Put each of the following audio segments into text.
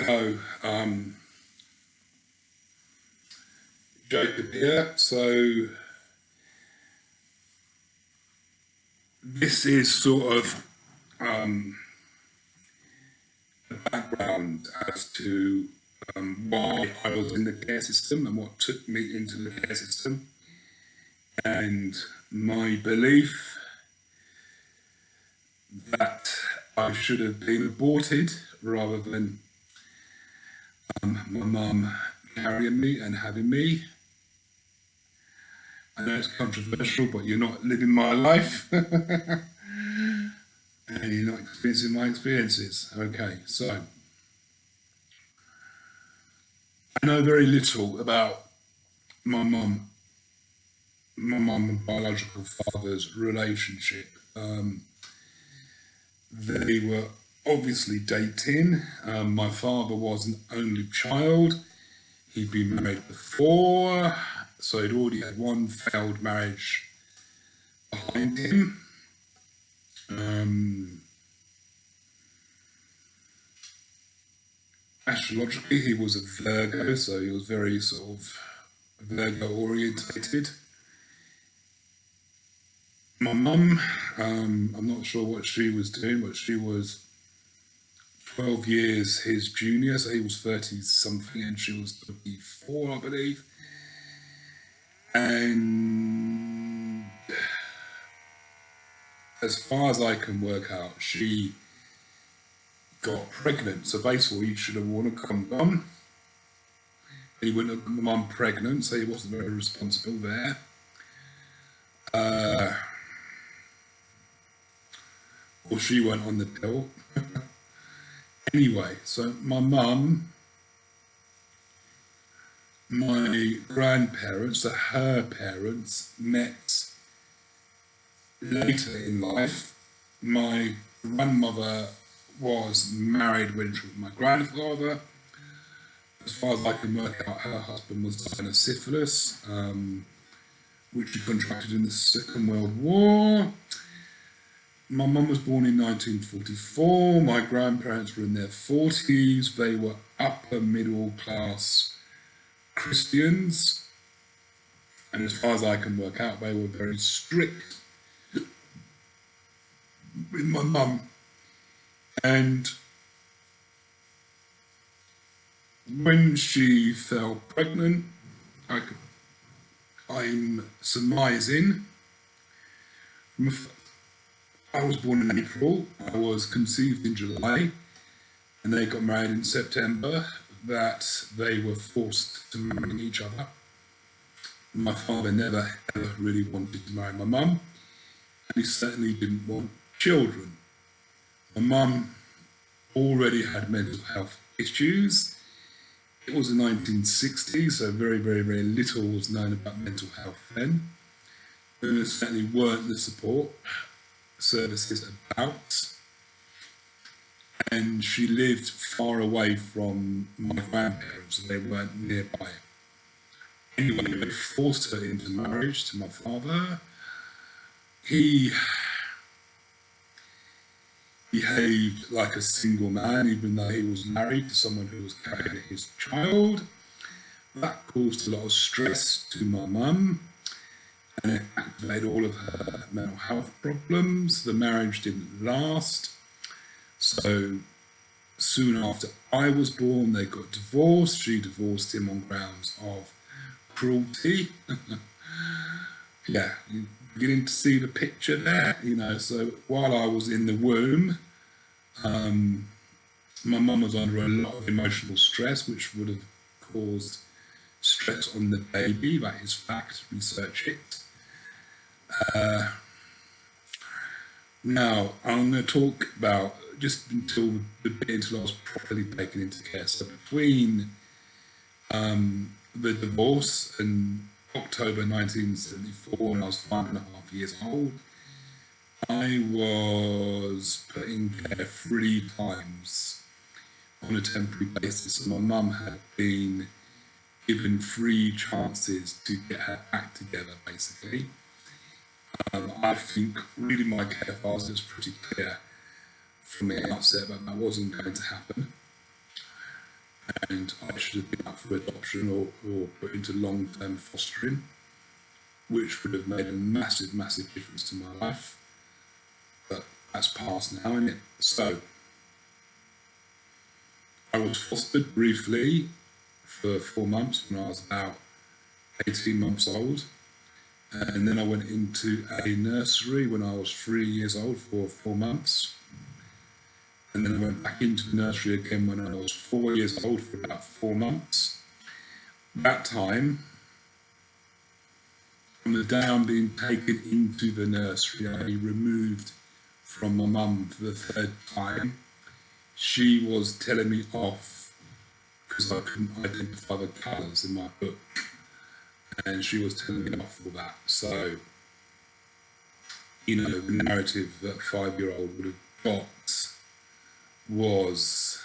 Hello, Jacob here. So this is sort of the background as to why I was in the care system and what took me into the care system, and my belief that I should have been aborted rather than my mum carrying me and having me. I know it's controversial, but you're not living my life. And you're not experiencing my experiences. Okay, so I know very little about my mum and biological father's relationship. They were obviously dating. My father was an only child. He'd been married before, so he'd already had one failed marriage behind him. Astrologically, he was a Virgo, so he was very sort of Virgo orientated. My mum, I'm not sure what she was doing, but she was 12 years his junior, so he was 30 something and she was 24, I believe. And as far as I can work out, she got pregnant. So basically, he should have worn a condom. He wouldn't have got my mum pregnant, so he wasn't very responsible there. Or she went on the pill. Anyway, so my mum, my grandparents, so her parents, met later in life. My grandmother was married when she was my grandfather. As far as I can work out, her husband was dying of syphilis, which he contracted in the Second World War. My mum was born in 1944. My grandparents were in their 40s. They were upper middle class Christians. And as far as I can work out, they were very strict with my mum. And when she fell pregnant, I'm surmising, I was born in April, I was conceived in July, and they got married in September, that they were forced to marry each other. My father never ever really wanted to marry my mum, and he certainly didn't want children. My mum already had mental health issues. It was the 1960s, so very, very, very little was known about mental health then. And there certainly weren't the support services about. And she lived far away from my grandparents, and they weren't nearby. Anyway, they forced her into marriage to my father. He behaved like a single man, even though he was married to someone who was carrying his child. That caused a lot of stress to my mum, and it activated all of her mental health problems. The marriage didn't last, so soon after I was born, they got divorced. She divorced him on grounds of cruelty. Yeah, you're beginning to see the picture there, you know. So while I was in the womb, my mum was under a lot of emotional stress, which would have caused stress on the baby. That is fact, research it. Now, I'm going to talk about just until I was properly taken into care. So between the divorce and October 1974, when I was 5.5 years old, I was put in care 3 times on a temporary basis. My mum had been given 3 chances to get her act together, basically. I think reading my care files, it was pretty clear from the outset that that wasn't going to happen. and I should have been up for adoption or put into long-term fostering, which would have made a massive, massive difference to my life. But that's past now, isn't it? So I was fostered briefly for 4 months when I was about 18 months old. And then I went into a nursery when I was 3 years old for 4 months. And then I went back into the nursery again when I was 4 years old for about 4 months. That time, on the day I'm being taken into the nursery, I removed from my mum for the 3rd time. She was telling me off because I couldn't identify the colours in my book, and she was telling me off for that. So, you know, the narrative that 5-year-old would have got was,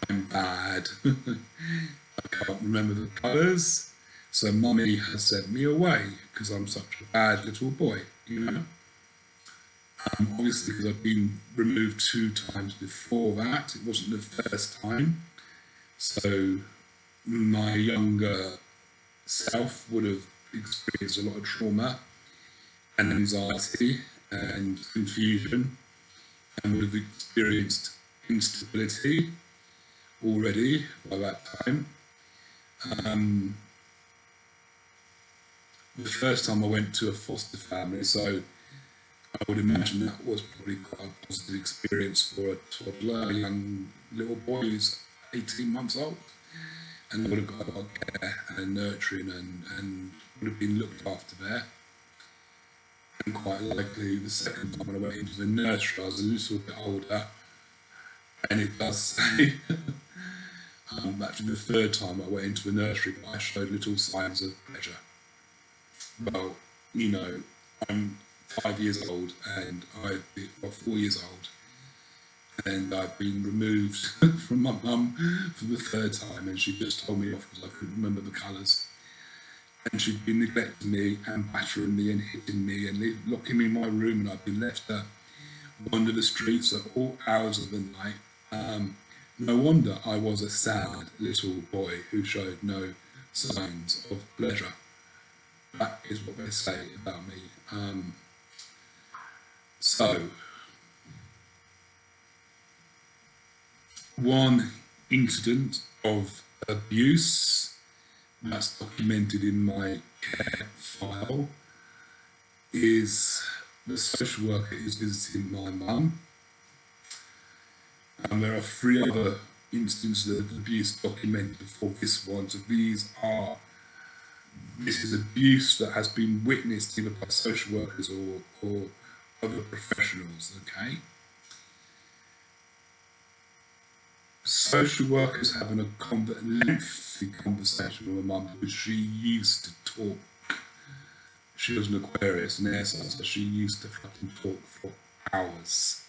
I'm bad, I can't remember the colours, so mummy has sent me away because I'm such a bad little boy, you know. Obviously, because I've been removed 2 times before that, it wasn't the first time, so my younger self would have experienced a lot of trauma and anxiety and confusion, and would have experienced instability already by that time. The first time I went to a foster family, so I would imagine that was probably quite a positive experience for a toddler, a young little boy who's 18 months old, and would have got a lot of care and nurturing and would have been looked after there. And quite likely the second time when I went into the nursery, I was a little bit older, and it does say, actually the 3rd time I went into the nursery, I showed little signs of pleasure. Well, you know, I'm 5 years old and 4 years old, and I've been removed from my mum for the 3rd time, and she just told me off because I couldn't remember the colours. And she'd been neglecting me and battering me and hitting me and locking me in my room, and I'd been left to wander the streets at all hours of the night. No wonder I was a sad little boy who showed no signs of pleasure. That is what they say about me. So, one incident of abuse that's documented in my care file is the social worker is visiting my mum. And there are 3 other instances of abuse documented before this one. So this is abuse that has been witnessed either by social workers or other professionals, okay? Social workers having a lengthy conversation with my mum because she used to talk. She was an Aquarius, an air sign, so she used to fucking talk for hours.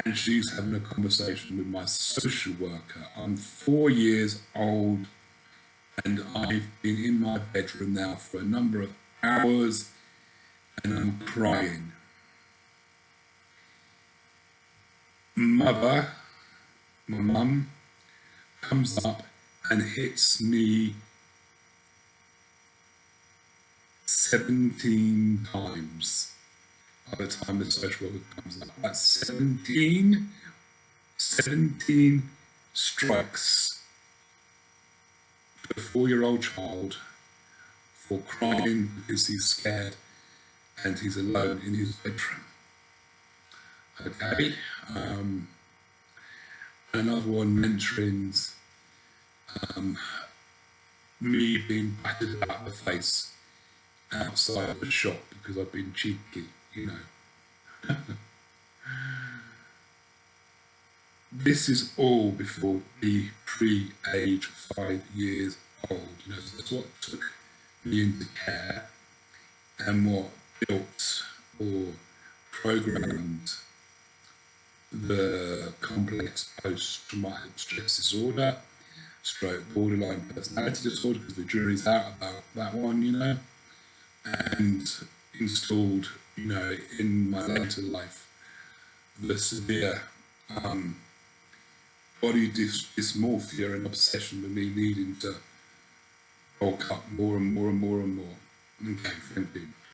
And she's having a conversation with my social worker. I'm 4 years old, and I've been in my bedroom now for a number of hours, and I'm crying. My mum, comes up and hits me 17 times by the time the social worker comes up. That's 17 strikes to a 4-year-old child for crying because he's scared and he's alone in his bedroom. Okay, another one mentions me being battered about the face outside of the shop because I've been cheeky, you know. This is all before the pre-age 5 years old. You know, so that's what took me into care and what built or programmed the complex post-traumatic stress disorder, stroke borderline personality disorder, because the jury's out about that one, you know, and installed, you know, in my later life, the severe body dysmorphia and obsession with me needing to bulk up more and more and more and more. Okay, thank you.